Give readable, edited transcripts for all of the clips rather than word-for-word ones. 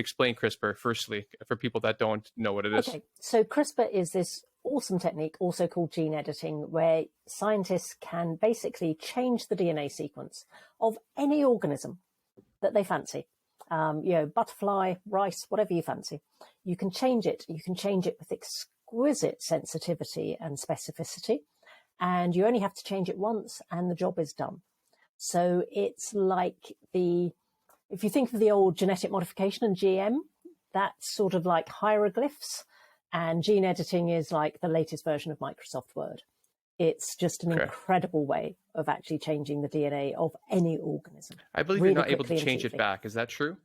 explain CRISPR firstly for people that don't know what it is? Okay, so CRISPR is this awesome technique, also called gene editing, where scientists can basically change the DNA sequence of any organism that they fancy. Butterfly, rice, whatever you fancy. You can change it. You can change it with exquisite sensitivity and specificity. And you only have to change it once and the job is done. So it's like if you think of the old genetic modification and GM, that's sort of like hieroglyphs, and gene editing is like the latest version of Microsoft Word. It's just an incredible way of actually changing the DNA of any organism. I believe you're not able to change it back. Is that true?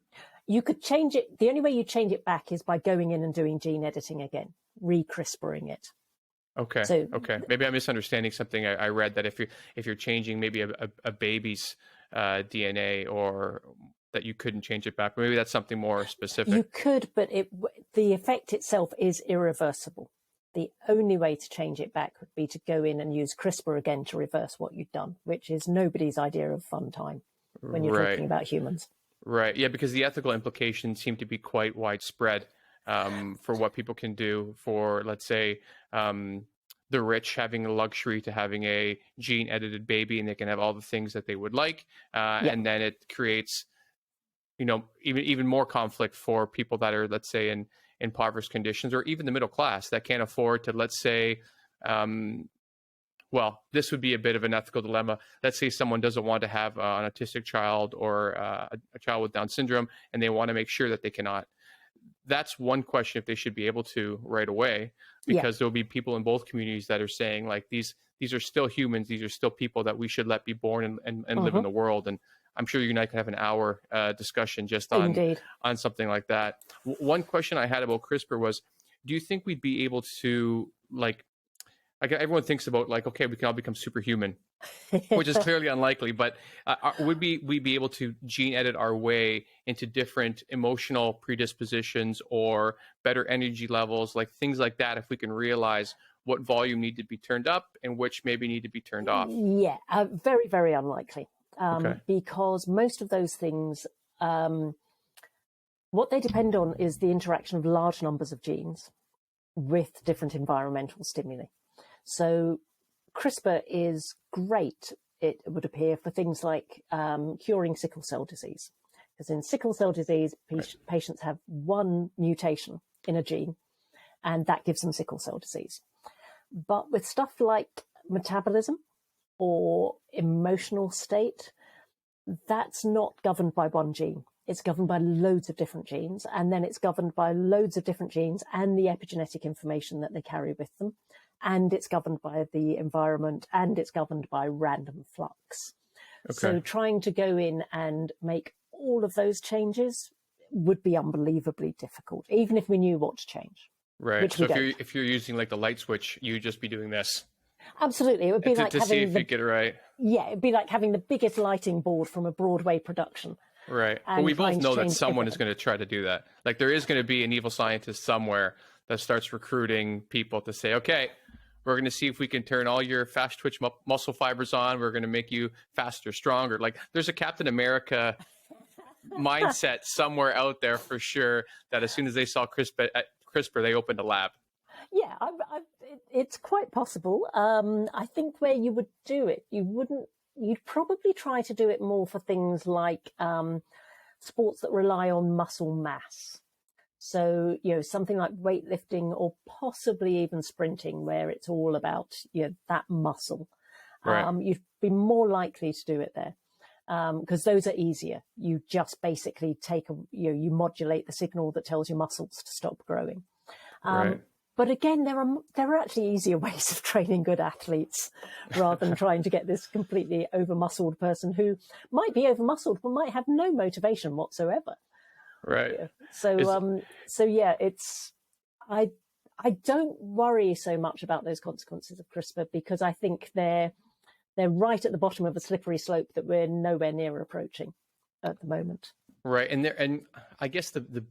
You could change it. The only way you change it back is by going in and doing gene editing again, re-CRISPRing it. Okay. So, okay. Maybe I'm misunderstanding something. I read that if you're changing maybe a baby's DNA, or that you couldn't change it back. Maybe that's something more specific. You could, but the effect itself is irreversible. The only way to change it back would be to go in and use CRISPR again to reverse what you've done, which is nobody's idea of fun time when you're talking about humans. Right. Yeah, because the ethical implications seem to be quite widespread for what people can do for, let's say, the rich having the luxury to having a gene edited baby, and they can have all the things that they would like. And then it creates, even more conflict for people that are, let's say, in impoverished conditions, or even the middle class that can't afford to, let's say, this would be a bit of an ethical dilemma. Let's say someone doesn't want to have an autistic child or a child with Down syndrome, and they want to make sure that they cannot. That's one question, if they should be able to right away, because there'll be people in both communities that are saying, like, these are still humans, these are still people that we should let be born and live in the world. And I'm sure you and I could have an hour discussion just on something like that. One question I had about CRISPR was, do you think we'd be able to, like everyone thinks about, like, okay, we can all become superhuman, which is clearly unlikely, but would we be able to gene edit our way into different emotional predispositions or better energy levels, like things like that, if we can realize what volume need to be turned up and which maybe need to be turned off? Yeah, very, very unlikely. Because most of those things, what they depend on is the interaction of large numbers of genes with different environmental stimuli. So CRISPR is great, it would appear, for things like curing sickle cell disease. Because in sickle cell disease, patients have one mutation in a gene, and that gives them sickle cell disease. But with stuff like metabolism or emotional state, that's not governed by one gene. It's governed by loads of different genes, and then it's governed by loads of different genes and the epigenetic information that they carry with them. And it's governed by the environment, and it's governed by random flux. So trying to go in and make all of those changes would be unbelievably difficult, even if we knew what to change. Right. So if you're using like the light switch, you'd just be doing this. Absolutely. It would be like to see if you get it right. Yeah, it'd be like having the biggest lighting board from a Broadway production. Right. But we both know that someone is going to try to do that. Like, there is going to be an evil scientist somewhere that starts recruiting people to say, okay, we're going to see if we can turn all your fast twitch muscle fibers on. We're going to make you faster, stronger. Like, there's a Captain America mindset somewhere out there for sure, that as soon as they saw CRISPR, they opened a lab. Yeah, it's quite possible. I think where you would do it, you'd probably try to do it more for things like sports that rely on muscle mass. So, something like weightlifting or possibly even sprinting, where it's all about, that muscle. Right. You'd be more likely to do it there, because those are easier. You just basically you modulate the signal that tells your muscles to stop growing. Right. But again, there are actually easier ways of training good athletes, rather than trying to get this completely over-muscled person who might be over-muscled but might have no motivation whatsoever. Right. Yeah. I don't worry so much about those consequences of CRISPR, because I think they're right at the bottom of a slippery slope that we're nowhere near approaching at the moment. Right. And I guess the